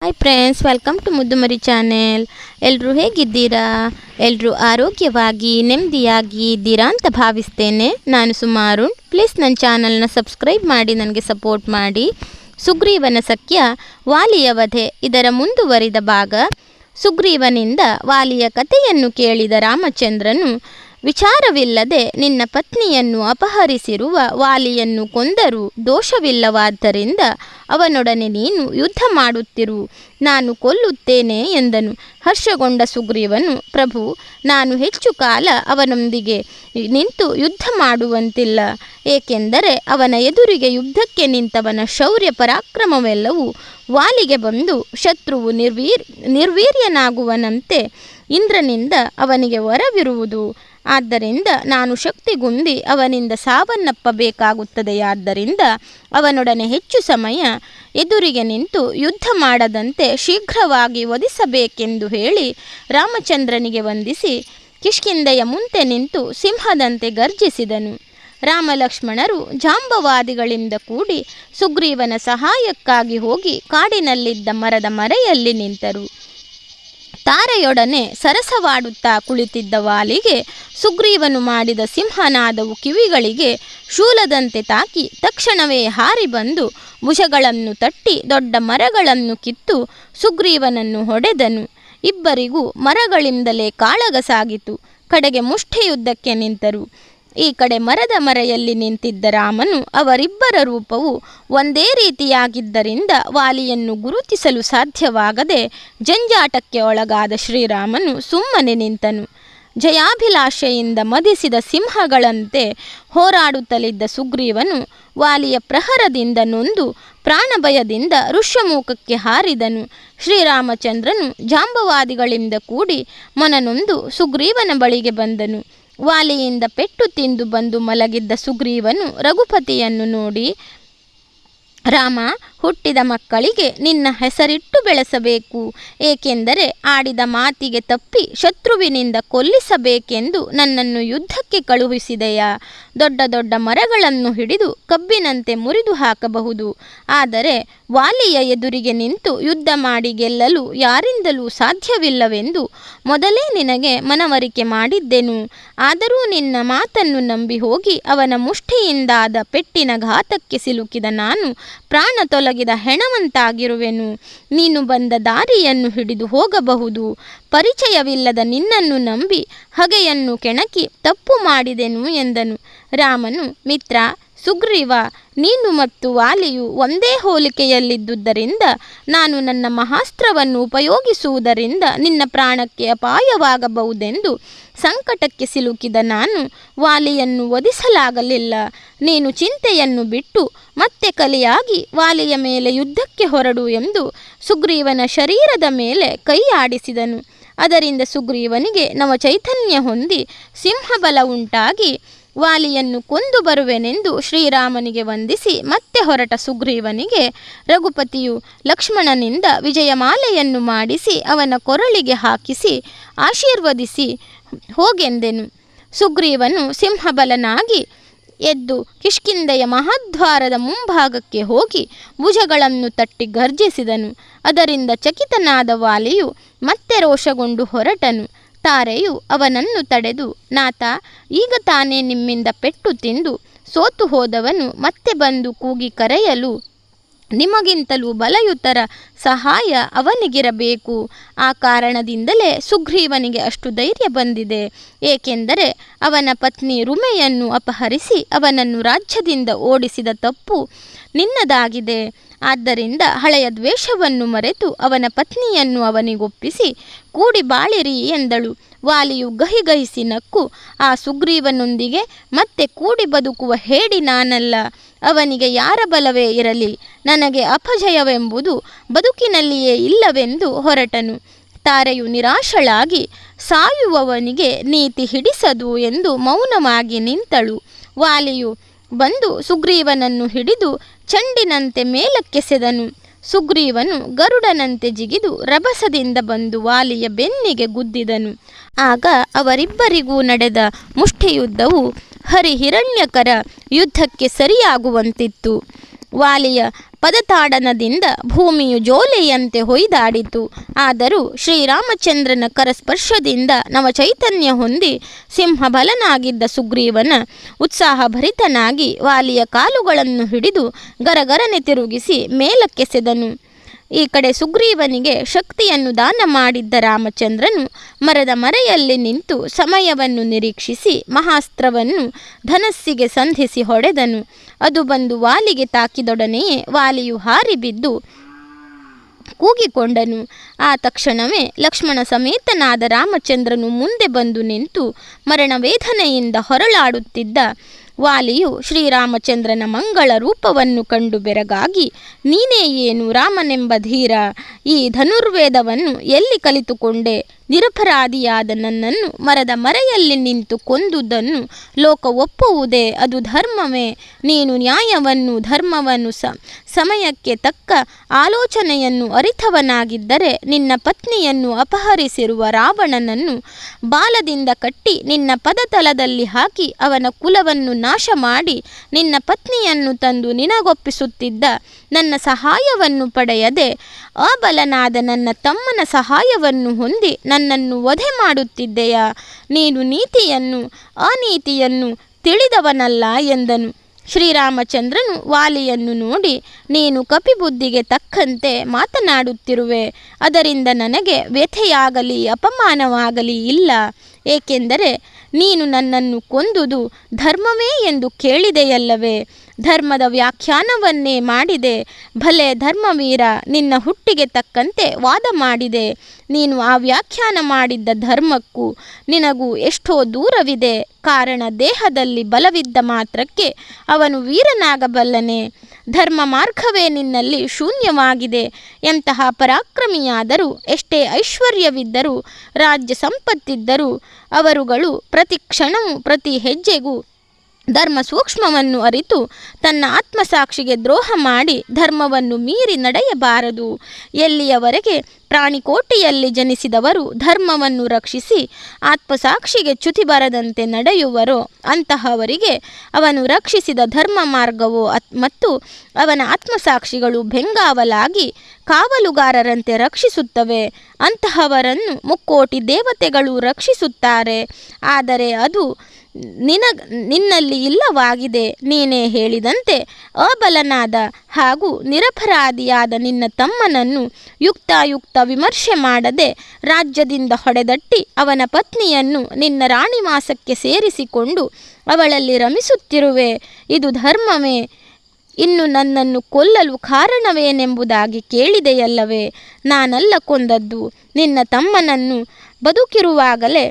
Hi friends, welcome to Muddumari channel. ಎಲ್ಲರೂ ಹೇಗಿದ್ದೀರಾ? ಎಲ್ಲರೂ ಆರೋಗ್ಯವಾಗಿ ನೆಮ್ಮದಿಯಾಗಿ ಇದ್ದೀರಾ ಅಂತ ಭಾವಿಸ್ತೇನೆ. ನಾನು ಸುಮಾರು. ಪ್ಲೀಸ್ ನನ್ನ ಚಾನಲ್ನ ಸಬ್ಸ್ಕ್ರೈಬ್ ಮಾಡಿ ನನಗೆ ಸಪೋರ್ಟ್ ಮಾಡಿ. ಸುಗ್ರೀವನ ಸಖ್ಯ, ವಾಲಿಯ ವಧೆ, ಇದರ ಮುಂದುವರಿದ ಭಾಗ. ಸುಗ್ರೀವನಿಂದ ವಾಲಿಯ ಕಥೆಯನ್ನು ಕೇಳಿದ ರಾಮಚಂದ್ರನು, ವಿಚಾರವಿಲ್ಲದೆ ನಿನ್ನ ಪತ್ನಿಯನ್ನು ಅಪಹರಿಸಿರುವ ವಾಲಿಯನ್ನು ಕೊಂದರೂ ದೋಷವಿಲ್ಲವಾದ್ದರಿಂದ ಅವನೊಡನೆ ನೀನು ಯುದ್ಧ ಮಾಡುತ್ತಿರು, ನಾನು ಕೊಲ್ಲುತ್ತೇನೆ ಎಂದನು. ಹರ್ಷಗೊಂಡ ಸುಗ್ರೀವನು, ಪ್ರಭು, ನಾನು ಹೆಚ್ಚು ಕಾಲ ಅವನೊಂದಿಗೆ ನಿಂತು ಯುದ್ಧ ಮಾಡುವಂತಿಲ್ಲ. ಏಕೆಂದರೆ ಅವನ ಎದುರಿಗೆ ಯುದ್ಧಕ್ಕೆ ನಿಂತವನ ಶೌರ್ಯ ಪರಾಕ್ರಮವೆಲ್ಲವೂ ವಾಲಿಗೆ ಬಂದು ಶತ್ರುವು ನಿರ್ವೀರ್ಯನಾಗುವನಂತೆ ಇಂದ್ರನಿಂದ ಅವನಿಗೆ ವರವಿರುವುದು. ಆದ್ದರಿಂದ ನಾನು ಶಕ್ತಿಗುಂದಿ ಅವನಿಂದ ಸಾವನ್ನಪ್ಪಬೇಕಾಗುತ್ತದೆಯಾದ್ದರಿಂದ ಅವನೊಡನೆ ಹೆಚ್ಚು ಸಮಯ ಎದುರಿಗೆ ನಿಂತು ಯುದ್ಧ ಮಾಡದಂತೆ ಶೀಘ್ರವಾಗಿ ವಧಿಸಬೇಕೆಂದು ಹೇಳಿ ರಾಮಚಂದ್ರನಿಗೆ ವಂದಿಸಿ ಕಿಷ್ಕಿಂಧೆಯ ಮುಂದೆ ನಿಂತು ಸಿಂಹದಂತೆ ಗರ್ಜಿಸಿದನು. ರಾಮಲಕ್ಷ್ಮಣರು ಜಾಂಬವಾದಿಗಳಿಂದ ಕೂಡಿ ಸುಗ್ರೀವನ ಸಹಾಯಕ್ಕಾಗಿ ಹೋಗಿ ಕಾಡಿನಲ್ಲಿದ್ದ ಮರದ ಮರೆಯಲ್ಲಿ ನಿಂತರು. ತಾರೆಯೊಡನೆ ಸರಸವಾಡುತ್ತಾ ಕುಳಿತಿದ್ದ ವಾಲಿಗೆ ಸುಗ್ರೀವನು ಮಾಡಿದ ಸಿಂಹನಾದವು ಕಿವಿಗಳಿಗೆ ಶೂಲದಂತೆ ತಾಕಿ ತಕ್ಷಣವೇ ಹಾರಿ ಬಂದು ಭುಜಗಳನ್ನು ತಟ್ಟಿ ದೊಡ್ಡ ಮರಗಳನ್ನು ಕಿತ್ತು ಸುಗ್ರೀವನನ್ನು ಹೊಡೆದನು. ಇಬ್ಬರಿಗೂ ಮರಗಳಿಂದಲೇ ಕಾಳಗ ಸಾಗಿತು. ಕಡೆಗೆ ಮುಷ್ಟಿಯುದ್ಧಕ್ಕೆ ನಿಂತರು. ಈ ಕಡೆ ಮರದ ಮರೆಯಲ್ಲಿ ನಿಂತಿದ್ದ ರಾಮನು, ಅವರಿಬ್ಬರ ರೂಪವು ಒಂದೇ ರೀತಿಯಾಗಿದ್ದರಿಂದ ವಾಲಿಯನ್ನು ಗುರುತಿಸಲು ಸಾಧ್ಯವಾಗದೆ ಜಂಜಾಟಕ್ಕೆ ಒಳಗಾದ ಶ್ರೀರಾಮನು ಸುಮ್ಮನೆ ನಿಂತನು. ಜಯಾಭಿಲಾಷೆಯಿಂದ ಮದಿಸಿದ ಸಿಂಹಗಳಂತೆ ಹೋರಾಡುತ್ತಲಿದ್ದ ಸುಗ್ರೀವನು ವಾಲಿಯ ಪ್ರಹರದಿಂದ ನೊಂದು ಪ್ರಾಣಭಯದಿಂದ ಋಷ್ಯಮುಖಕ್ಕೆ ಹಾರಿದನು. ಶ್ರೀರಾಮಚಂದ್ರನು ಜಾಂಬವಾದಿಗಳಿಂದ ಕೂಡಿ ಮನನೊಂದು ಸುಗ್ರೀವನ ಬಳಿಗೆ ಬಂದನು. ವಾಲಿಯಿಂದ ಪೆಟ್ಟು ತಿಂದು ಬಂದು ಮಲಗಿದ್ದ ಸುಗ್ರೀವನು ರಘುಪತಿಯನ್ನು ನೋಡಿ, ರಾಮ, ಹುಟ್ಟಿದ ಮಕ್ಕಳಿಗೆ ನಿನ್ನ ಹೆಸರಿಟ್ಟು ಬೆಳೆಸಬೇಕು. ಏಕೆಂದರೆ ಆಡಿದ ಮಾತಿಗೆ ತಪ್ಪಿ ಶತ್ರುವಿನಿಂದ ಕೊಲ್ಲಿಸಬೇಕೆಂದು ನನ್ನನ್ನು ಯುದ್ಧಕ್ಕೆ ಕಳುಹಿಸಿದೆಯಾ? ದೊಡ್ಡ ದೊಡ್ಡ ಮರಗಳನ್ನು ಹಿಡಿದು ಕಬ್ಬಿನಂತೆ ಮುರಿದು ಹಾಕಬಹುದು. ಆದರೆ ವಾಲಿಯ ಎದುರಿಗೆ ನಿಂತು ಯುದ್ಧ ಮಾಡಿ ಗೆಲ್ಲಲು ಯಾರಿಂದಲೂ ಸಾಧ್ಯವಿಲ್ಲವೆಂದು ಮೊದಲೇ ನಿನಗೆ ಮನವರಿಕೆ ಮಾಡಿದ್ದೆನು. ಆದರೂ ನಿನ್ನ ಮಾತನ್ನು ನಂಬಿ ಹೋಗಿ ಅವನ ಮುಷ್ಟಿಯಿಂದಾದ ಪೆಟ್ಟಿನ ಘಾತಕ್ಕೆ ಸಿಲುಕಿದ ನಾನು ಪ್ರಾಣ ತೊಲಗಿದ ಹೆಣವಂತಾಗಿರುವೆನು. ನೀನು ಬಂದ ದಾರಿಯನ್ನು ಹಿಡಿದು ಹೋಗಬಹುದು. ಪರಿಚಯವಿಲ್ಲದ ನಿನ್ನನ್ನು ನಂಬಿ ಹಗೆಯನ್ನು ಕೆಣಕಿ ತಪ್ಪು ಮಾಡಿದೆನು ಎಂದನು. ರಾಮನು, ಮಿತ್ರ ಸುಗ್ರೀವ, ನೀನು ಮತ್ತು ವಾಲಿಯು ಒಂದೇ ಹೋಲಿಕೆಯಲ್ಲಿದ್ದುದರಿಂದ ನಾನು ನನ್ನ ಮಹಾಸ್ತ್ರವನ್ನು ಉಪಯೋಗಿಸುವುದರಿಂದ ನಿನ್ನ ಪ್ರಾಣಕ್ಕೆ ಅಪಾಯವಾಗಬಹುದೆಂದು ಸಂಕಟಕ್ಕೆ ಸಿಲುಕಿದ ನಾನು ವಾಲಿಯನ್ನು ವಧಿಸಲಾಗಲಿಲ್ಲ. ನೀನು ಚಿಂತೆಯನ್ನು ಬಿಟ್ಟು ಮತ್ತೆ ಕಲಿಯಾಗಿ ವಾಲಿಯ ಮೇಲೆ ಯುದ್ಧಕ್ಕೆ ಹೊರಡು ಎಂದು ಸುಗ್ರೀವನ ಶರೀರದ ಮೇಲೆ ಕೈ ಆಡಿಸಿದನು. ಅದರಿಂದ ಸುಗ್ರೀವನಿಗೆ ನವಚೈತನ್ಯ ಹೊಂದಿ ಸಿಂಹಬಲ ಉಂಟಾಗಿ ವಾಲಿಯನ್ನು ಕೊಂದು ಬರುವೆನೆಂದು ಶ್ರೀರಾಮನಿಗೆ ವಂದಿಸಿ ಮತ್ತೆ ಹೊರಟ ಸುಗ್ರೀವನಿಗೆ ರಘುಪತಿಯು ಲಕ್ಷ್ಮಣನಿಂದ ವಿಜಯಮಾಲೆಯನ್ನು ಮಾಡಿಸಿ ಅವನ ಕೊರಳಿಗೆ ಹಾಕಿಸಿ ಆಶೀರ್ವದಿಸಿ ಹೋಗೆಂದೆನು. ಸುಗ್ರೀವನು ಸಿಂಹಬಲನಾಗಿ ಎದ್ದು ಕಿಷ್ಕಿಂಧೆಯ ಮಹಾದ್ವಾರದ ಮುಂಭಾಗಕ್ಕೆ ಹೋಗಿ ಭುಜಗಳನ್ನು ತಟ್ಟಿ ಗರ್ಜಿಸಿದನು. ಅದರಿಂದ ಚಕಿತನಾದ ವಾಲಿಯು ಮತ್ತೆ ರೋಷಗೊಂಡು ಹೊರಟನು. ತಾರೆಯು ಅವನನ್ನು ತಡೆದು, ನಾಥ, ಈಗ ತಾನೇ ನಿಮ್ಮಿಂದ ಪೆಟ್ಟು ತಿಂದು ಸೋತು ಹೋದವನು ಮತ್ತೆ ಬಂದು ಕೂಗಿ ಕರೆಯಲು ನಿಮಗಿಂತಲೂ ಬಲಯುತರ ಸಹಾಯ ಅವನಿಗಿರಬೇಕು. ಆ ಕಾರಣದಿಂದಲೇ ಸುಗ್ರೀವನಿಗೆ ಅಷ್ಟು ಧೈರ್ಯ ಬಂದಿದೆ. ಏಕೆಂದರೆ ಅವನ ಪತ್ನಿ ರುಮೆಯನ್ನು ಅಪಹರಿಸಿ ಅವನನ್ನು ರಾಜ್ಯದಿಂದ ಓಡಿಸಿದ ತಪ್ಪು ನಿನ್ನದಾಗಿದೆ. ಆದ್ದರಿಂದ ಹಳೆಯ ದ್ವೇಷವನ್ನು ಮರೆತು ಅವನ ಪತ್ನಿಯನ್ನು ಅವನಿಗೊಪ್ಪಿಸಿ ಕೂಡಿ ಬಾಳಿರಿ ಎಂದಳು. ವಾಲಿಯು ಗಹಿಗಹಿಸಿ ನಕ್ಕು, ಆ ಸುಗ್ರೀವನೊಂದಿಗೆ ಮತ್ತೆ ಕೂಡಿ ಬದುಕುವ ಹೇಡಿ ನಾನಲ್ಲ. ಅವನಿಗೆ ಯಾರ ಬಲವೇ ಇರಲಿ, ನನಗೆ ಅಪಜಯವೆಂಬುದು ಬದುಕಿನಲ್ಲಿಯೇ ಇಲ್ಲವೆಂದು ಹೊರಟನು. ತಾರೆಯು ನಿರಾಶಳಾಗಿ, ಸಾಯುವವನಿಗೆ ನೀತಿ ಹಿಡಿಸದು ಎಂದು ಮೌನವಾಗಿ ನಿಂತಳು. ವಾಲಿಯು ಬಂದು ಸುಗ್ರೀವನನ್ನು ಹಿಡಿದು ಚೆಂಡಿನಂತೆ ಮೇಲಕ್ಕೆಸೆದನು. ಸುಗ್ರೀವನು ಗರುಡನಂತೆ ಜಿಗಿದು ರಭಸದಿಂದ ಬಂದು ವಾಲಿಯ ಬೆನ್ನಿಗೆ ಗುದ್ದಿದನು. ಆಗ ಅವರಿಬ್ಬರಿಗೂ ನಡೆದ ಮುಷ್ಟಿಯುದ್ಧವು ಹರಿಹಿರಣ್ಯಕರ ಯುದ್ಧಕ್ಕೆ ಸರಿಯಾಗುವಂತಿತ್ತು. ವಾಲಿಯ ಪದತಾಡನದಿಂದ ಭೂಮಿಯು ಜೋಲೆಯಂತೆ ಹೊಯ್ದಾಡಿತು. ಆದರೂ ಶ್ರೀರಾಮಚಂದ್ರನ ಕರಸ್ಪರ್ಶದಿಂದ ನವಚೈತನ್ಯ ಹೊಂದಿ ಸಿಂಹಬಲನಾಗಿದ್ದ ಸುಗ್ರೀವನ ಉತ್ಸಾಹಭರಿತನಾಗಿ ವಾಲಿಯ ಕಾಲುಗಳನ್ನು ಹಿಡಿದು ಗರಗರನೆ ತಿರುಗಿಸಿ ಮೇಲಕ್ಕೆಸೆದನು. ಈ ಕಡೆ ಸುಗ್ರೀವನಿಗೆ ಶಕ್ತಿಯನ್ನು ದಾನ ಮಾಡಿದ್ದ ರಾಮಚಂದ್ರನು ಮರದ ಮರೆಯಲ್ಲಿ ನಿಂತು ಸಮಯವನ್ನು ನಿರೀಕ್ಷಿಸಿ ಮಹಾಸ್ತ್ರವನ್ನು ಧನಸ್ಸಿಗೆ ಸಂಧಿಸಿ ಹೊಡೆದನು. ಅದು ಬಂದು ವಾಲಿಗೆ ತಾಕಿದೊಡನೆಯೇ ವಾಲಿಯು ಹಾರಿ ಬಿದ್ದು ಕೂಗಿಕೊಂಡನು. ಆ ತಕ್ಷಣವೇ ಲಕ್ಷ್ಮಣ ಸಮೇತನಾದ ರಾಮಚಂದ್ರನು ಮುಂದೆ ಬಂದು ನಿಂತು ಮರಣವೇದನೆಯಿಂದ ಹೊರಳಾಡುತ್ತಿದ್ದ ವಾಲಿಯು ಶ್ರೀರಾಮಚಂದ್ರನ ಮಂಗಳ ರೂಪವನ್ನು ಕಂಡು ಬೆರಗಾಗಿ, ನೀನೇ ಏನು ರಾಮನೆಂಬ ಧೀರ, ಈ ಧನುರ್ವೇದವನ್ನು ಎಲ್ಲಿ ಕಲಿತುಕೊಂಡೆ? ನಿರಪರಾಧಿಯಾದ ನನ್ನನ್ನು ಮರದ ಮರೆಯಲ್ಲಿ ನಿಂತು ಕೊಂದುದನ್ನು ಲೋಕ ಒಪ್ಪುವುದೇ? ಅದು ಧರ್ಮವೇ? ನೀನು ನ್ಯಾಯವನ್ನು ಧರ್ಮವನ್ನು ಸಮಯಕ್ಕೆ ತಕ್ಕ ಆಲೋಚನೆಯನ್ನು ಅರಿತವನಾಗಿದ್ದರೆ ನಿನ್ನ ಪತ್ನಿಯನ್ನು ಅಪಹರಿಸಿರುವ ರಾವಣನನ್ನು ಬಾಲದಿಂದ ಕಟ್ಟಿ ನಿನ್ನ ಪದತಲದಲ್ಲಿ ಹಾಕಿ ಅವನ ಕುಲವನ್ನು ನಾಶ ಮಾಡಿ ನಿನ್ನ ಪತ್ನಿಯನ್ನು ತಂದು ನಿನಗೊಪ್ಪಿಸುತ್ತಿದ್ದ ನನ್ನ ಸಹಾಯವನ್ನು ಪಡೆಯದೆ ಅಬಲನಾದ ನನ್ನ ತಮ್ಮನ ಸಹಾಯವನ್ನು ಹೊಂದಿ ನನ್ನನ್ನು ವಧೆ ಮಾಡುತ್ತಿದ್ದೆಯಾ? ನೀನು ನೀತಿಯನ್ನು ಅನೀತಿಯನ್ನು ತಿಳಿದವನಲ್ಲ ಎಂದನು. ಶ್ರೀರಾಮಚಂದ್ರನು ವಾಲಿಯನ್ನು ನೋಡಿ, ನೀನು ಕಪಿಬುದ್ಧಿಗೆ ತಕ್ಕಂತೆ ಮಾತನಾಡುತ್ತಿರುವೆ. ಅದರಿಂದ ನನಗೆ ವ್ಯಥೆಯಾಗಲಿ ಅಪಮಾನವಾಗಲಿ ಇಲ್ಲ. ಏಕೆಂದರೆ ನೀನು ನನ್ನನ್ನು ಕೊಂದುದು ಧರ್ಮವೇ ಎಂದು ಕೇಳಿದೆಯಲ್ಲವೇ? ಧರ್ಮದ ವ್ಯಾಖ್ಯಾನವನ್ನೇ ಮಾಡಿದೆ. ಭಲೆ ಧರ್ಮವೀರ, ನಿನ್ನ ಹುಟ್ಟಿಗೆ ತಕ್ಕಂತೆ ವಾದ ಮಾಡಿದೆ. ನೀನು ಆ ವ್ಯಾಖ್ಯಾನ ಮಾಡಿದ್ದ ಧರ್ಮಕ್ಕೂ ನಿನಗೂ ಎಷ್ಟೋ ದೂರವಿದೆ. ಕಾರಣ ದೇಹದಲ್ಲಿ ಬಲವಿದ್ದ ಮಾತ್ರಕ್ಕೆ ಅವನು ವೀರನಾಗಬಲ್ಲನೆ? ಧರ್ಮ ಮಾರ್ಗವೇ ನಿನ್ನಲ್ಲಿ ಶೂನ್ಯವಾಗಿದೆ. ಎಂತಹ ಪರಾಕ್ರಮಿಯಾದರೂ, ಎಷ್ಟೇ ಐಶ್ವರ್ಯವಿದ್ದರೂ, ರಾಜ್ಯ ಸಂಪತ್ತಿದ್ದರೂ ಅವರುಗಳು ಪ್ರತಿ ಕ್ಷಣವೂ ಪ್ರತಿ ಹೆಜ್ಜೆಗೂ ಧರ್ಮ ಸೂಕ್ಷ್ಮವನ್ನು ಅರಿತು ತನ್ನ ಆತ್ಮಸಾಕ್ಷಿಗೆ ದ್ರೋಹ ಮಾಡಿ ಧರ್ಮವನ್ನು ಮೀರಿ ನಡೆಯಬಾರದು. ಎಲ್ಲಿಯವರೆಗೆ ಪ್ರಾಣಿಕೋಟಿಯಲ್ಲಿ ಜನಿಸಿದವರು ಧರ್ಮವನ್ನು ರಕ್ಷಿಸಿ ಆತ್ಮಸಾಕ್ಷಿಗೆ ಚ್ಯುತಿ ಬರದಂತೆ ನಡೆಯುವರೋ ಅಂತಹವರಿಗೆ ಅವನು ರಕ್ಷಿಸಿದ ಧರ್ಮ ಮಾರ್ಗವು ಮತ್ತು ಅವನ ಆತ್ಮಸಾಕ್ಷಿಗಳು ಬೆಂಗಾವಲಾಗಿ ಕಾವಲುಗಾರರಂತೆ ರಕ್ಷಿಸುತ್ತವೆ. ಅಂತಹವರನ್ನು ಮುಕ್ಕೋಟಿ ದೇವತೆಗಳು ರಕ್ಷಿಸುತ್ತಾರೆ. ಆದರೆ ಅದು ನಿನ್ನಲ್ಲಿ ಇಲ್ಲವಾಗಿದೆ. ನೀನೇ ಹೇಳಿದಂತೆ ಅಬಲನಾದ ಹಾಗೂ ನಿರಪರಾಧಿಯಾದ ನಿನ್ನ ತಮ್ಮನನ್ನು ಯುಕ್ತಾಯುಕ್ತ ವಿಮರ್ಶೆ ಮಾಡದೆ ರಾಜ್ಯದಿಂದ ಹೊಡೆದಟ್ಟಿ ಅವನ ಪತ್ನಿಯನ್ನು ನಿನ್ನ ರಾಣಿವಾಸಕ್ಕೆ ಸೇರಿಸಿಕೊಂಡು ಅವಳಲ್ಲಿ ರಮಿಸುತ್ತಿರುವೆ. ಇದು ಧರ್ಮವೇ? ಇನ್ನು ನನ್ನನ್ನು ಕೊಲ್ಲಲು ಕಾರಣವೇನೆಂಬುದಾಗಿ ಕೇಳಿದೆಯಲ್ಲವೇ? ನಾನಲ್ಲ ಕೊಂದದ್ದು. ನಿನ್ನ ತಮ್ಮನನ್ನು ಬದುಕಿರುವಾಗಲೇ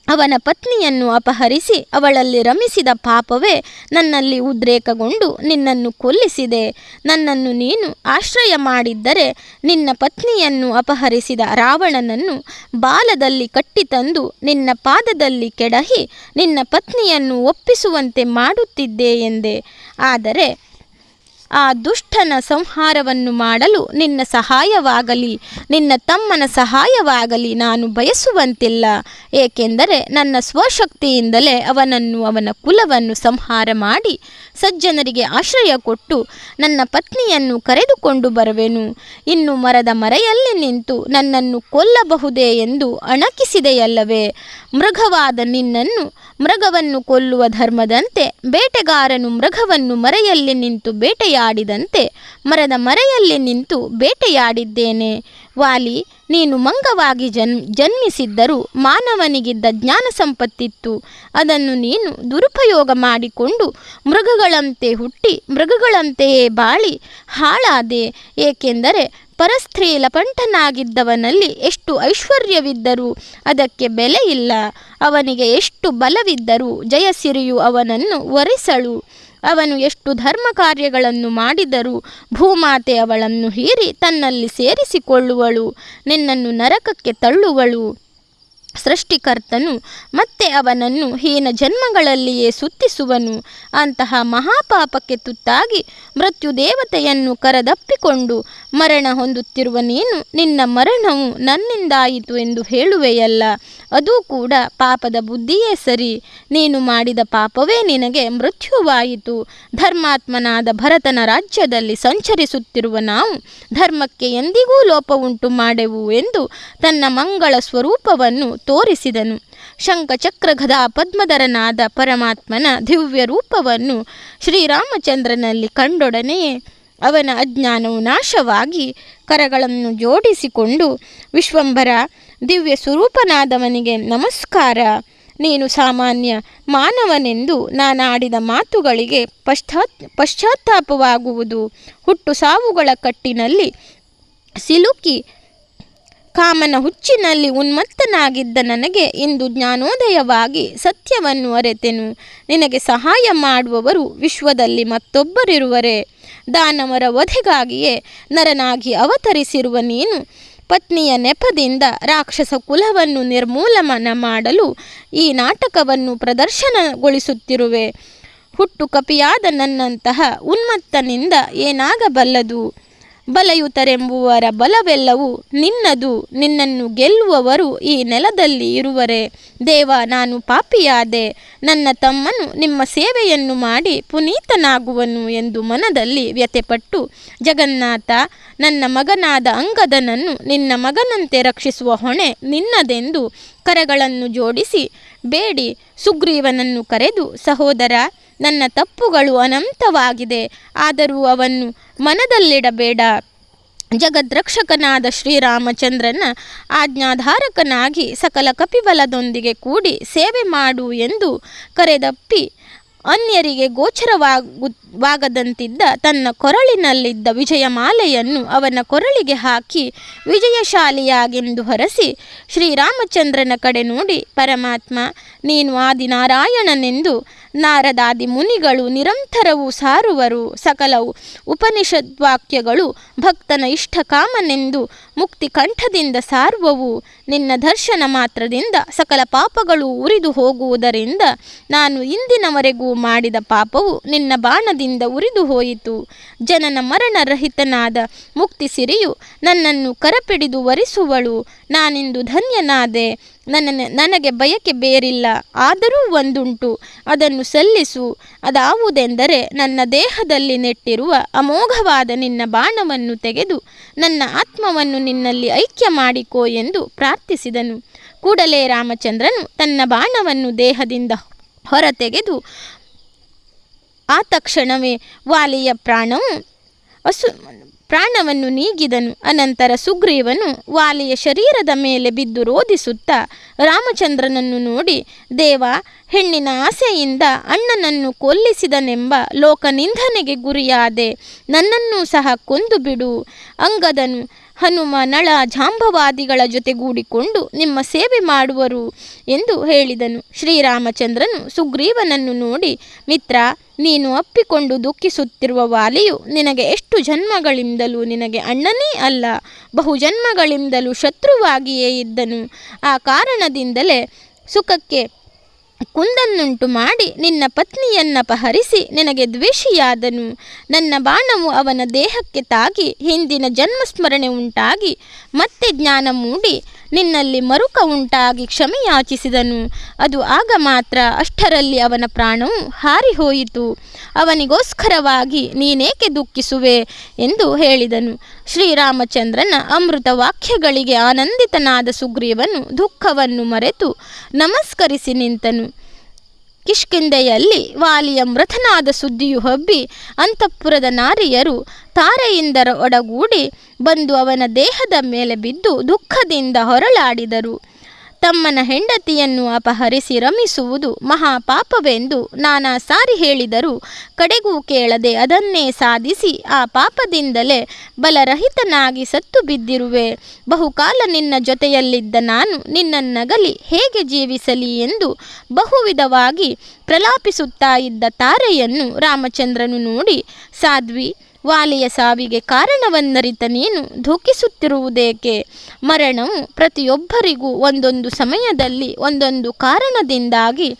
ಅವನ ಪತ್ನಿಯನ್ನು ಅಪಹರಿಸಿ ಅವಳಲ್ಲಿ ರಮಿಸಿದ ಪಾಪವೇ ನನ್ನಲ್ಲಿ ಉದ್ರೇಕಗೊಂಡು ನಿನ್ನನ್ನು ಕೊಲ್ಲಿಸಿದೆ. ನನ್ನನ್ನು ನೀನು ಆಶ್ರಯ ಮಾಡಿದ್ದರೆ ನಿನ್ನ ಪತ್ನಿಯನ್ನು ಅಪಹರಿಸಿದ ರಾವಣನನ್ನು ಬಾಲದಲ್ಲಿ ಕಟ್ಟಿತಂದು ನಿನ್ನ ಪಾದದಲ್ಲಿ ಕೆಡಹಿ ನಿನ್ನ ಪತ್ನಿಯನ್ನು ಒಪ್ಪಿಸುವಂತೆ ಮಾಡುತ್ತಿದ್ದೆ ಎಂದೆ. ಆದರೆ ಆ ದುಷ್ಟನ ಸಂಹಾರವನ್ನು ಮಾಡಲು ನಿನ್ನ ಸಹಾಯವಾಗಲಿ ನಿನ್ನ ತಮ್ಮನ ಸಹಾಯವಾಗಲಿ ನಾನು ಬಯಸುವಂತಿಲ್ಲ. ಏಕೆಂದರೆ ನನ್ನ ಸ್ವಶಕ್ತಿಯಿಂದಲೇ ಅವನನ್ನು ಅವನ ಕುಲವನ್ನು ಸಂಹಾರ ಮಾಡಿ ಸಜ್ಜನರಿಗೆ ಆಶ್ರಯ ಕೊಟ್ಟು ನನ್ನ ಪತ್ನಿಯನ್ನು ಕರೆದುಕೊಂಡು ಬರುವೆನು. ಇನ್ನು ಮರದ ಮರೆಯಲ್ಲಿ ನಿಂತು ನನ್ನನ್ನು ಕೊಲ್ಲಬಹುದೇ ಎಂದು ಅಣಕಿಸಿದೆಯಲ್ಲವೇ? ಮೃಗವಾದ ನಿನ್ನನ್ನು ಮೃಗವನ್ನು ಕೊಲ್ಲುವ ಧರ್ಮದಂತೆ ಬೇಟೆಗಾರನು ಮೃಗವನ್ನು ಮರೆಯಲ್ಲಿ ನಿಂತು ಬೇಟೆಯಾಡಿದಂತೆ ಮರದ ಮರೆಯಲ್ಲಿ ನಿಂತು ಬೇಟೆಯಾಡಿದ್ದೇನೆ. ವಾಲಿ, ನೀನು ಮಂಗವಾಗಿ ಜನ್ಮಿಸಿದ್ದರೂ ಮಾನವನಿಗಿದ್ದ ಜ್ಞಾನ ಸಂಪತ್ತಿತ್ತು. ಅದನ್ನು ನೀನು ದುರುಪಯೋಗ ಮಾಡಿಕೊಂಡು ಮೃಗಗಳಂತೆ ಹುಟ್ಟಿ ಮೃಗಗಳಂತೆಯೇ ಬಾಳಿ ಹಾಳಾದೆ. ಏಕೆಂದರೆ ಪರಸ್ತ್ರೀ ಲಪಂಟನಾಗಿದ್ದವನಲ್ಲಿ ಎಷ್ಟು ಐಶ್ವರ್ಯವಿದ್ದರೂ ಅದಕ್ಕೆ ಬೆಲೆ ಇಲ್ಲ. ಅವನಿಗೆ ಎಷ್ಟು ಬಲವಿದ್ದರೂ ಜಯಸಿರಿಯು ಅವನನ್ನು ವರಿಸಳು. ಅವನು ಎಷ್ಟು ಧರ್ಮ ಕಾರ್ಯಗಳನ್ನು ಮಾಡಿದರೂ ಭೂಮಾತೆ ಅವಳನ್ನು ಹೀರಿ ತನ್ನಲ್ಲಿ ಸೇರಿಸಿಕೊಳ್ಳುವಳು, ನಿನ್ನನ್ನು ನರಕಕ್ಕೆ ತಳ್ಳುವಳು. ಸೃಷ್ಟಿಕರ್ತನು ಮತ್ತೆ ಅವನನ್ನು ಹೀನ ಜನ್ಮಗಳಲ್ಲಿಯೇ ಸುತ್ತಿಸುವನು. ಅಂತಹ ಮಹಾಪಾಪಕ್ಕೆ ತುತ್ತಾಗಿ ಮೃತ್ಯುದೇವತೆಯನ್ನು ಕರೆದಪ್ಪಿಕೊಂಡು ಮರಣ ಹೊಂದುತ್ತಿರುವ ನೀನು ನಿನ್ನ ಮರಣವು ನನ್ನಿಂದಾಯಿತು ಎಂದು ಹೇಳುವೆಯಲ್ಲ, ಅದೂ ಕೂಡ ಪಾಪದ ಬುದ್ಧಿಯೇ ಸರಿ. ನೀನು ಮಾಡಿದ ಪಾಪವೇ ನಿನಗೆ ಮೃತ್ಯುವಾಯಿತು. ಧರ್ಮಾತ್ಮನಾದ ಭರತನ ರಾಜ್ಯದಲ್ಲಿ ಸಂಚರಿಸುತ್ತಿರುವ ನಾವು ಧರ್ಮಕ್ಕೆ ಎಂದಿಗೂ ಲೋಪ ಉಂಟು ಮಾಡೆವು ಎಂದು ತನ್ನ ಮಂಗಳ ಸ್ವರೂಪವನ್ನು ತೋರಿಸಿದನು. ಶಂಖಚಕ್ರ ಗದಾ ಪದ್ಮಧರನಾದ ಪರಮಾತ್ಮನ ದಿವ್ಯ ರೂಪವನ್ನು ಶ್ರೀರಾಮಚಂದ್ರನಲ್ಲಿ ಕಂಡೊಡನೆಯೇ ಅವನ ಅಜ್ಞಾನವು ನಾಶವಾಗಿ ಕರಗಳನ್ನು ಜೋಡಿಸಿಕೊಂಡು, ವಿಶ್ವಂಭರ, ದಿವ್ಯ ಸ್ವರೂಪನಾದವನಿಗೆ ನಮಸ್ಕಾರ. ನೀನು ಸಾಮಾನ್ಯ ಮಾನವನೆಂದು ನಾನಾಡಿದ ಮಾತುಗಳಿಗೆ ಪಶ್ಚಾತ್ತಾಪವಾಗುವುದು. ಹುಟ್ಟು ಸಾವುಗಳ ಕಟ್ಟಿನಲ್ಲಿ ಸಿಲುಕಿ ಕಾಮನ ಹುಚ್ಚಿನಲ್ಲಿ ಉನ್ಮತ್ತನಾಗಿದ್ದ ನನಗೆ ಇಂದು ಜ್ಞಾನೋದಯವಾಗಿ ಸತ್ಯವನ್ನು ಅರಿತೆನು. ನಿನಗೆ ಸಹಾಯ ಮಾಡುವವರು ವಿಶ್ವದಲ್ಲಿ ಮತ್ತೊಬ್ಬರಿರುವರೆ. ದಾನವರ ವಧೆಗಾಗಿಯೇ ನರನಾಗಿ ಅವತರಿಸಿರುವ ನೀನು ಪತ್ನಿಯ ನೆಪದಿಂದ ರಾಕ್ಷಸ ಕುಲವನ್ನು ನಿರ್ಮೂಲನ ಮಾಡಲು ಈ ನಾಟಕವನ್ನು ಪ್ರದರ್ಶನಗೊಳಿಸುತ್ತಿರುವೆ. ಹುಟ್ಟು ಕಪಿಯಾದ ನನ್ನಂತಹ ಉನ್ಮತ್ತನಿಂದ ಏನಾಗಬಲ್ಲದು? ಬಲಯುತರೆಂಬುವರ ಬಲವೆಲ್ಲವೂ ನಿನ್ನದು. ನಿನ್ನನ್ನು ಗೆಲ್ಲುವವರು ಈ ನೆಲದಲ್ಲಿ ಇರುವರೆ. ದೇವ, ನಾನು ಪಾಪಿಯಾದೆ. ನನ್ನ ತಮ್ಮನು ನಿಮ್ಮ ಸೇವೆಯನ್ನು ಮಾಡಿ ಪುನೀತನಾಗುವನು ಎಂದು ಮನದಲ್ಲಿ ವ್ಯಥೆಪಟ್ಟು, ಜಗನ್ನಾಥ, ನನ್ನ ಮಗನಾದ ಅಂಗದನನ್ನು ನಿನ್ನ ಮಗನಂತೆ ರಕ್ಷಿಸುವ ಹೊಣೆ ನಿನ್ನದೆಂದು ಕರಗಳನ್ನು ಜೋಡಿಸಿ ಬೇಡಿ ಸುಗ್ರೀವನನ್ನು ಕರೆದು, ಸಹೋದರ, ನನ್ನ ತಪ್ಪುಗಳು ಅನಂತವಾಗಿದೆ, ಆದರೂ ಅವನ್ನು ಮನದಲ್ಲಿಡಬೇಡ. ಜಗದ್ರಕ್ಷಕನಾದ ಶ್ರೀರಾಮಚಂದ್ರನ ಆಜ್ಞಾಧಾರಕನಾಗಿ ಸಕಲ ಕಪಿಬಲದೊಂದಿಗೆ ಕೂಡಿ ಸೇವೆ ಮಾಡು ಎಂದು ಕರೆದಪ್ಪಿ ಅನ್ಯರಿಗೆ ಗೋಚರವಾಗದಂತಿದ್ದ ತನ್ನ ಕೊರಳಿನಲ್ಲಿದ್ದ ವಿಜಯಮಾಲೆಯನ್ನು ಅವನ ಕೊರಳಿಗೆ ಹಾಕಿ ವಿಜಯಶಾಲಿಯಾಗೆಂದು ಹರಸಿ ಶ್ರೀರಾಮಚಂದ್ರನ ಕಡೆ ನೋಡಿ, ಪರಮಾತ್ಮ, ನೀನು ಆದಿನಾರಾಯಣನೆಂದು ನಾರದಾದಿ ಮುನಿಗಳು ನಿರಂತರವೂ ಸಾರುವರು. ಸಕಲವು ಉಪನಿಷದ್ವಾಕ್ಯಗಳು ಭಕ್ತನ ಇಷ್ಟಕಾಮನೆಂದು ಮುಕ್ತಿ ಕಂಠದಿಂದ ಸಾರುವವು. ನಿನ್ನ ದರ್ಶನ ಮಾತ್ರದಿಂದ ಸಕಲ ಪಾಪಗಳು ಉರಿದು ಹೋಗುವುದರಿಂದ ನಾನು ಇಂದಿನವರೆಗೂ ಮಾಡಿದ ಪಾಪವು ನಿನ್ನ ಬಾಣದಿಂದ ಉರಿದು ಹೋಯಿತು. ಜನನ ಮರಣರಹಿತನಾದ ಮುಕ್ತಿ ಸಿರಿಯು ನನ್ನನ್ನು ಕರಪಿಡಿದು ವರಿಸುವಳು. ನಾನಿಂದು ಧನ್ಯನಾದೆ. ನನಗೆ ಬಯಕೆ ಬೇರಿಲ್ಲ, ಆದರೂ ಒಂದುಂಟು, ಅದನ್ನು ಸಲ್ಲಿಸು. ಅದಾವುದೆಂದರೆ ನನ್ನ ದೇಹದಲ್ಲಿ ನೆಟ್ಟಿರುವ ಅಮೋಘವಾದ ನಿನ್ನ ಬಾಣವನ್ನು ತೆಗೆದು ನನ್ನ ಆತ್ಮವನ್ನು ನಿನ್ನಲ್ಲಿ ಐಕ್ಯ ಮಾಡಿಕೋ ಎಂದು ಪ್ರಾರ್ಥಿಸಿದನು. ಕೂಡಲೇ ರಾಮಚಂದ್ರನು ತನ್ನ ಬಾಣವನ್ನು ದೇಹದಿಂದ ಹೊರತೆಗೆದು ಆ ತಕ್ಷಣವೇ ವಾಲಿಯ ಪ್ರಾಣವನ್ನು ನೀಗಿದನು. ಅನಂತರ ಸುಗ್ರೀವನು ವಾಲಿಯ ಶರೀರದ ಮೇಲೆ ಬಿದ್ದು ರೋಧಿಸುತ್ತಾ ರಾಮಚಂದ್ರನನ್ನು ನೋಡಿ, ದೇವ, ಹೆಣ್ಣಿನ ಆಸೆಯಿಂದ ಅಣ್ಣನನ್ನು ಕೊಲ್ಲಿಸಿದನೆಂಬ ಲೋಕನಿಂದನೆಗೆ ಗುರಿಯಾದೆ. ನನ್ನನ್ನೂ ಸಹ ಕೊಂದು ಬಿಡು. ಅಂಗದನು ಹನುಮ, ನಳ, ಜಾಂಬವಾದಿಗಳ ಜೊತೆಗೂಡಿಕೊಂಡು ನಿಮ್ಮ ಸೇವೆ ಮಾಡುವರು ಎಂದು ಹೇಳಿದನು. ಶ್ರೀರಾಮಚಂದ್ರನು ಸುಗ್ರೀವನನ್ನು ನೋಡಿ, ಮಿತ್ರ, ನೀನು ಅಪ್ಪಿಕೊಂಡು ದುಃಖಿಸುತ್ತಿರುವ ವಾಲಿಯು ನಿನಗೆ ಎಷ್ಟು ಜನ್ಮಗಳಿಂದಲೂ ನಿನಗೆ ಅಣ್ಣನೇ ಅಲ್ಲ, ಬಹುಜನ್ಮಗಳಿಂದಲೂ ಶತ್ರುವಾಗಿಯೇ ಇದ್ದನು. ಆ ಕಾರಣದಿಂದಲೇ ಸುಖಕ್ಕೆ ಕುಂದನ್ನುಂಟು ಮಾಡಿ ನಿನ್ನ ಪತ್ನಿಯನ್ನಪಹರಿಸಿ ನಿನಗೆ ದ್ವೇಷಿಯಾದನು. ನನ್ನ ಬಾಣವು ಅವನ ದೇಹಕ್ಕೆ ತಾಗಿ ಹಿಂದಿನ ಜನ್ಮಸ್ಮರಣೆ ಉಂಟಾಗಿ ಮತ್ತೆ ಜ್ಞಾನ ಮೂಡಿ ನಿನ್ನಲ್ಲಿ ಮರುಕ ಉಂಟಾಗಿ ಕ್ಷಮೆಯಾಚಿಸಿದನು. ಅದು ಆಗ ಮಾತ್ರ. ಅಷ್ಟರಲ್ಲಿ ಅವನ ಪ್ರಾಣವು ಹಾರಿಹೋಯಿತು. ಅವನಿಗೋಸ್ಕರವಾಗಿ ನೀನೇಕೆ ದುಃಖಿಸುವೆ ಎಂದು ಹೇಳಿದನು. ಶ್ರೀರಾಮಚಂದ್ರನ ಅಮೃತ ವಾಕ್ಯಗಳಿಗೆ ಆನಂದಿತನಾದ ಸುಗ್ರೀವನು ದುಃಖವನ್ನು ಮರೆತು ನಮಸ್ಕರಿಸಿ ನಿಂತನು. ಕಿಷ್ಕಿಂಧೆಯಲ್ಲಿ ವಾಲಿಯ ಮೃತನಾದ ಸುದ್ದಿಯು ಹಬ್ಬಿ ಅಂತಃಪುರದ ನಾರಿಯರು ತಾರೆಯಿಂದ ಒಡಗೂಡಿ ಬಂದು ಅವನ ದೇಹದ ಮೇಲೆ ಬಿದ್ದು ದುಃಖದಿಂದ ಹೊರಳಾಡಿದರು. ತಮ್ಮನ ಹೆಂಡತಿಯನ್ನು ಅಪಹರಿಸಿ ರಮಿಸುವುದು ಮಹಾಪಾಪವೆಂದು ನಾನಾ ಸಾರಿ ಹೇಳಿದರೂ ಕಡೆಗೂ ಕೇಳದೆ ಅದನ್ನೇ ಸಾಧಿಸಿ ಆ ಪಾಪದಿಂದಲೇ ಬಲರಹಿತನಾಗಿ ಸತ್ತು ಬಿದ್ದಿರುವೆ. ಬಹುಕಾಲ ನಿನ್ನ ಜೊತೆಯಲ್ಲಿದ್ದ ನಾನು ನಿನ್ನನ್ನಗಲಿ ಹೇಗೆ ಜೀವಿಸಲಿ ಎಂದು ಬಹುವಿಧವಾಗಿ ಪ್ರಲಾಪಿಸುತ್ತಾ ಇದ್ದ ತಾರೆಯನ್ನು ರಾಮಚಂದ್ರನು ನೋಡಿ, ಸಾಧ್ವಿ, ವಾಲಿಯ ಸಾವಿಗೆ ಕಾರಣವನ್ನರಿತ ನೀನು ದುಃಖಿಸುತ್ತಿರುವುದೇಕೆ? ಮರಣವು ಪ್ರತಿಯೊಬ್ಬರಿಗೂ ಒಂದೊಂದು ಸಮಯದಲ್ಲಿ ಒಂದೊಂದು ಕಾರಣದಿಂದಾಗಿ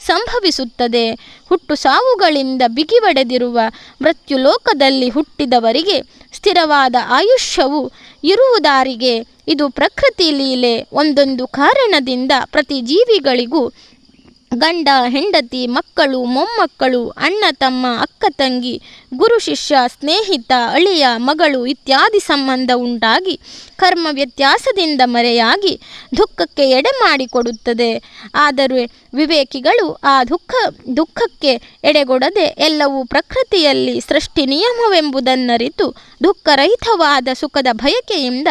ಸಂಭವಿಸುತ್ತದೆ. ಹುಟ್ಟು ಸಾವುಗಳಿಂದ ಬಿಗಿಬಡೆದಿರುವ ಮೃತ್ಯುಲೋಕದಲ್ಲಿ ಹುಟ್ಟಿದವರಿಗೆ ಸ್ಥಿರವಾದ ಆಯುಷ್ಯವು ಇರುವುದಾರಿಗೆ ಇದು ಪ್ರಕೃತಿ ಲೀಲೆ. ಒಂದೊಂದು ಕಾರಣದಿಂದ ಪ್ರತಿ ಜೀವಿಗಳಿಗೂ ಗಂಡ ಹೆಂಡತಿ, ಮಕ್ಕಳು ಮೊಮ್ಮಕ್ಕಳು, ಅಣ್ಣ ತಮ್ಮ, ಅಕ್ಕ ತಂಗಿ, ಗುರು ಶಿಷ್ಯ, ಸ್ನೇಹಿತ, ಅಳಿಯ ಮಗಳು ಇತ್ಯಾದಿ ಸಂಬಂಧ ಉಂಟಾಗಿ ಕರ್ಮ ವ್ಯತ್ಯಾಸದಿಂದ ಮರೆಯಾಗಿ ದುಃಖಕ್ಕೆ ಎಡೆ ಮಾಡಿಕೊಡುತ್ತದೆ. ಆದರೆ ವಿವೇಕಿಗಳು ಆ ದುಃಖಕ್ಕೆ ಎಡೆಗೊಡದೆ ಎಲ್ಲವೂ ಪ್ರಕೃತಿಯಲ್ಲಿ ಸೃಷ್ಟಿ ನಿಯಮವೆಂಬುದನ್ನರಿತು ದುಃಖರಹಿತವಾದ ಸುಖದ ಬಯಕೆಯಿಂದ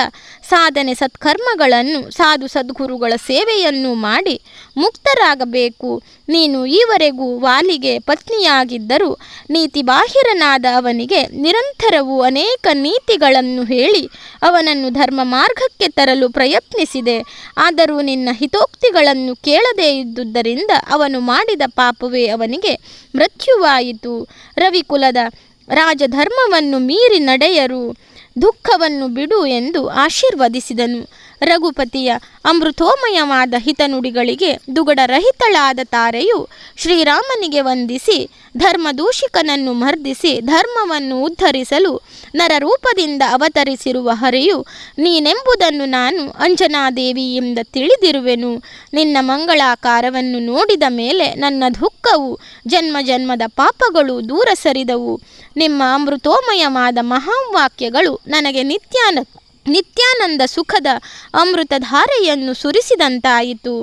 ಸಾಧನೆ ಸತ್ಕರ್ಮಗಳನ್ನು ಸಾಧು ಸದ್ಗುರುಗಳ ಸೇವೆಯನ್ನು ಮಾಡಿ ಮುಕ್ತರಾಗಬೇಕು. ನೀನು ಈವರೆಗೂ ವಾಲಿಗೆ ಪತ್ನಿಯಾಗಿದ್ದರೂ ನೀತಿಬಾಹಿರನಾದ ಅವನಿಗೆ ನಿರಂತರವೂ ಅನೇಕ ನೀತಿಗಳನ್ನು ಹೇಳಿ ಅವನನ್ನು ಧರ್ಮ ಮಾರ್ಗಕ್ಕೆ ತರಲು ಪ್ರಯತ್ನಿಸಿದೆ. ಆದರೂ ನಿನ್ನ ಹಿತೋಕ್ತಿಗಳನ್ನು ಕೇಳದೇ ಇದ್ದುದರಿಂದ ಅವನು ಮಾಡಿದ ಪಾಪವೇ ಅವನಿಗೆ ಮೃತ್ಯುವಾಯಿತು. ರವಿಕುಲದ ರಾಜಧರ್ಮವನ್ನು ಮೀರಿ ನಡೆಯರು, ದುಃಖವನ್ನು ಬಿಡು ಎಂದು ಆಶೀರ್ವದಿಸಿದನು. ರಘುಪತಿಯ ಅಮೃತೋಮಯವಾದ ಹಿತನುಡಿಗಳಿಗೆ ದುಗಡರಹಿತಳಾದ ತಾರೆಯು ಶ್ರೀರಾಮನಿಗೆ ವಂದಿಸಿ ಧರ್ಮದೂಷಿಕನನ್ನು ಮರ್ದಿಸಿ ಧರ್ಮವನ್ನು ಉದ್ಧರಿಸಲು ನರರೂಪದಿಂದ ಅವತರಿಸಿರುವ ಹರಿಯು ನೀನೆಂಬುದನ್ನು ನಾನು ಅಂಜನಾದೇವಿಯಿಂದ ತಿಳಿದಿರುವೆನು. ನಿನ್ನ ಮಂಗಳಾಕಾರವನ್ನು ನೋಡಿದ ಮೇಲೆ ನನ್ನ ದುಃಖವು ಜನ್ಮ ಜನ್ಮದ ಪಾಪಗಳು ದೂರ ಸರಿದವು. ನಿಮ್ಮ ಅಮೃತೋಮಯವಾದ ಮಹಾವಾಕ್ಯಗಳು ನನಗೆ ನಿತ್ಯಾನಂದ ಸುಖದ ಅಮೃತಧಾರೆಯನ್ನು ಸುರಿಸಿದಂತಾಯಿತು.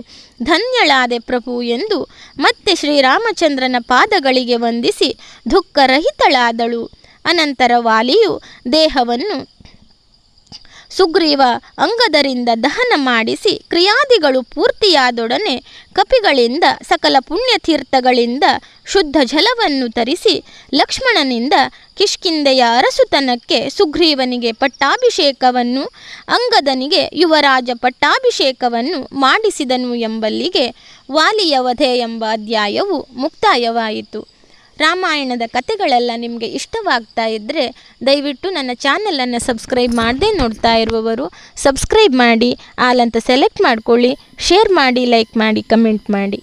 ಧನ್ಯಳಾದೆ ಪ್ರಭು ಎಂದು ಮತ್ತೆ ಶ್ರೀರಾಮಚಂದ್ರನ ಪಾದಗಳಿಗೆ ವಂದಿಸಿ ದುಃಖರಹಿತಳಾದಳು. ಅನಂತರ ವಾಲಿಯು ದೇಹವನ್ನು ಸುಗ್ರೀವ ಅಂಗದರಿಂದ ದಹನ ಮಾಡಿಸಿ ಕ್ರಿಯಾದಿಗಳು ಪೂರ್ತಿಯಾದೊಡನೆ ಕಪಿಗಳಿಂದ ಸಕಲ ಪುಣ್ಯತೀರ್ಥಗಳಿಂದ ಶುದ್ಧ ಜಲವನ್ನು ತರಿಸಿ ಲಕ್ಷ್ಮಣನಿಂದ ಕಿಷ್ಕಿಂಧೆಯ ಅರಸುತನಕ್ಕೆ ಸುಗ್ರೀವನಿಗೆ ಪಟ್ಟಾಭಿಷೇಕವನ್ನು ಅಂಗದನಿಗೆ ಯುವರಾಜ ಪಟ್ಟಾಭಿಷೇಕವನ್ನು ಮಾಡಿಸಿದನು ಎಂಬಲ್ಲಿಗೆ ವಾಲಿಯ ವಧೆ ಎಂಬ ಅಧ್ಯಾಯವು ಮುಕ್ತಾಯವಾಯಿತು. ರಾಮಾಯಣದ ಕಥೆಗಳೆಲ್ಲ ನಿಮಗೆ ಇಷ್ಟವಾಗ್ತಾ ಇದ್ದರೆ ದಯವಿಟ್ಟು ನನ್ನ ಚಾನಲನ್ನು ಸಬ್ಸ್ಕ್ರೈಬ್ ಮಾಡದೆ ನೋಡ್ತಾ ಇರುವವರು ಸಬ್ಸ್ಕ್ರೈಬ್ ಮಾಡಿ, ಆಲ್ ಅಂತ ಸೆಲೆಕ್ಟ್ ಮಾಡ್ಕೊಳ್ಳಿ, ಶೇರ್ ಮಾಡಿ, ಲೈಕ್ ಮಾಡಿ, ಕಮೆಂಟ್ ಮಾಡಿ.